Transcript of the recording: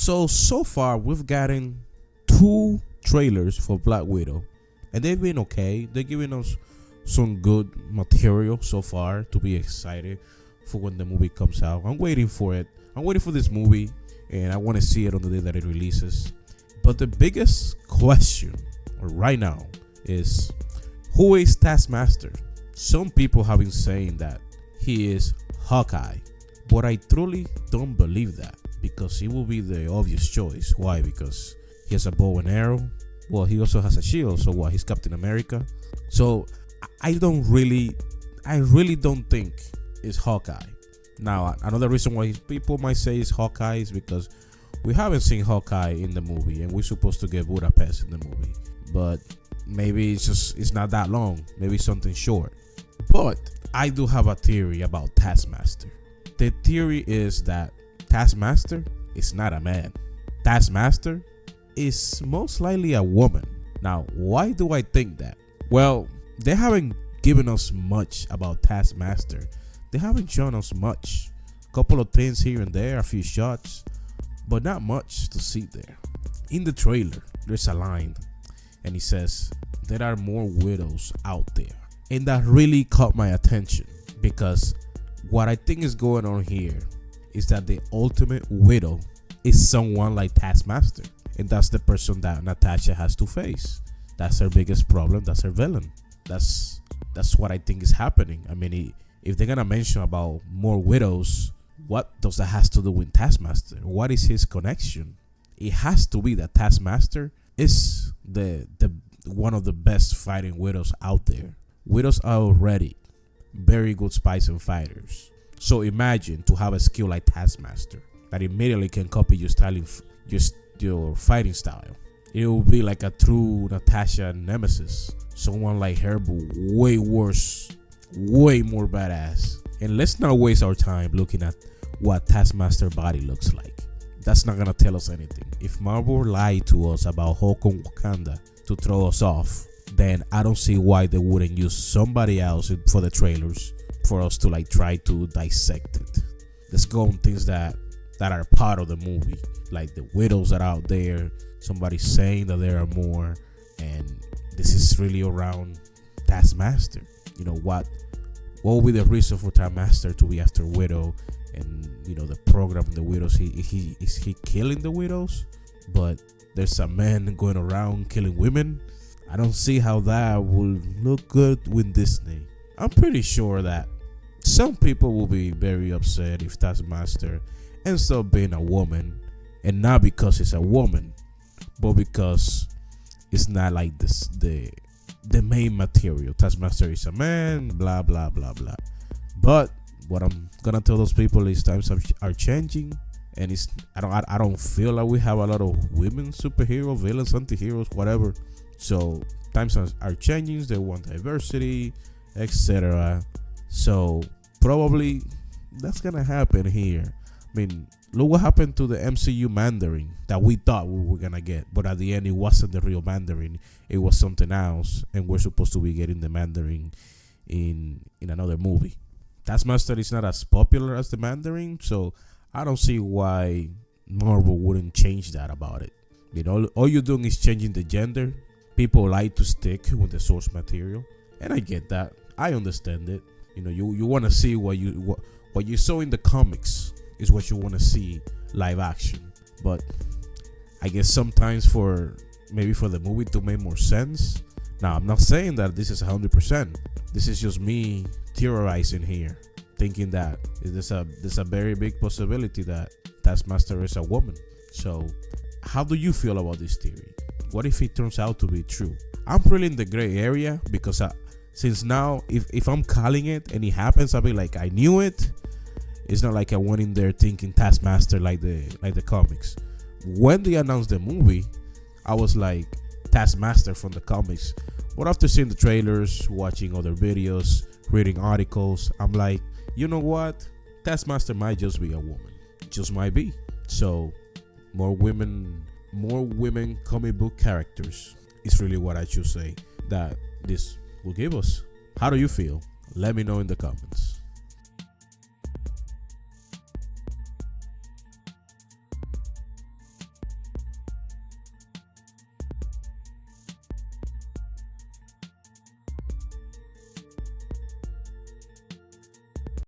So far we've gotten 2 trailers for Black Widow, and they've been okay. They're giving us some good material so far to be excited for when the movie comes out. I'm waiting for it. I'm waiting for this movie, and I want to see it on the day that it releases. But the biggest question right now is, who is Taskmaster? Some people have been saying that he is Hawkeye, but I truly don't believe that, because he will be the obvious choice. Why? Because he has a bow and arrow. Well, he also has a shield. So what? He's Captain America. So I really don't think it's Hawkeye. Now, another reason why people might say it's Hawkeye is because we haven't seen Hawkeye in the movie, and we're supposed to get Budapest in the movie. But maybe it's not that long. Maybe something short. But I do have a theory about Taskmaster. The theory is that Taskmaster is not a man. Taskmaster is most likely a woman. Now, why do I think that? Well, they haven't given us much about Taskmaster. They haven't shown us much. A couple of things here and there, a few shots, but not much to see there. In the trailer, there's a line, and he says, there are more widows out there. And that really caught my attention, because what I think is going on here is that the ultimate widow is someone like Taskmaster. And that's the person that Natasha has to face. That's her biggest problem. That's her villain. That's what I think is happening. I mean, if they're gonna mention about more widows, what does that has to do with Taskmaster? What is his connection? It has to be that Taskmaster is the one of the best fighting widows out there. Widows are already very good spies and fighters. So imagine to have a skill like Taskmaster that immediately can copy your styling, your fighting style. It will be like a true Natasha nemesis. Someone like her, but way worse, way more badass. And let's not waste our time looking at what Taskmaster body looks like. That's not gonna tell us anything. If Marvel lied to us about Hulk and Wakanda to throw us off, then I don't see why they wouldn't use somebody else for the trailers for us to like try to dissect it. Let's go on things that are part of the movie, like the widows that are out there. Somebody saying that there are more, and this is really around Taskmaster. You know what will be the reason for Taskmaster to be after Widow? And you know, the program, the widows, is he killing the widows? But there's a man going around killing women. I don't see how that will look good with Disney. I'm pretty sure that some people will be very upset if Taskmaster ends up being a woman, and not because it's a woman, but because it's not like this the main material. Taskmaster is a man, blah blah blah blah. But what I'm gonna tell those people is times are changing, and I don't feel like we have a lot of women superhero, villains, anti-heroes, whatever. So times are changing. They want diversity, etc. So probably that's gonna happen here. I mean, look what happened to the MCU Mandarin that we thought we were gonna get, but at the end it wasn't the real Mandarin. It was something else, and we're supposed to be getting the Mandarin in another movie. Taskmaster is not as popular as the Mandarin, so I don't see why Marvel wouldn't change that about it. You know, all you're doing is changing the gender. People like to stick with the source material, and I get that. I understand it. You know, you want to see what you saw in the comics is what you want to see live action. But I guess sometimes maybe for the movie to make more sense. Now, I'm not saying that this is 100%. This is just me theorizing here, thinking that there's a very big possibility that Taskmaster is a woman. So how do you feel about this theory? What if it turns out to be true? I'm really in the gray area, because since now, if I'm calling it and it happens, I'll be like, I knew it. It's not like I went in there thinking Taskmaster like the comics. When they announced the movie, I was like, Taskmaster from the comics. But after seeing the trailers, watching other videos, reading articles, I'm like, you know what? Taskmaster might just be a woman. Just might be. So more women comic book characters is really what I should say that this will give us. How do you feel? Let me know in the comments.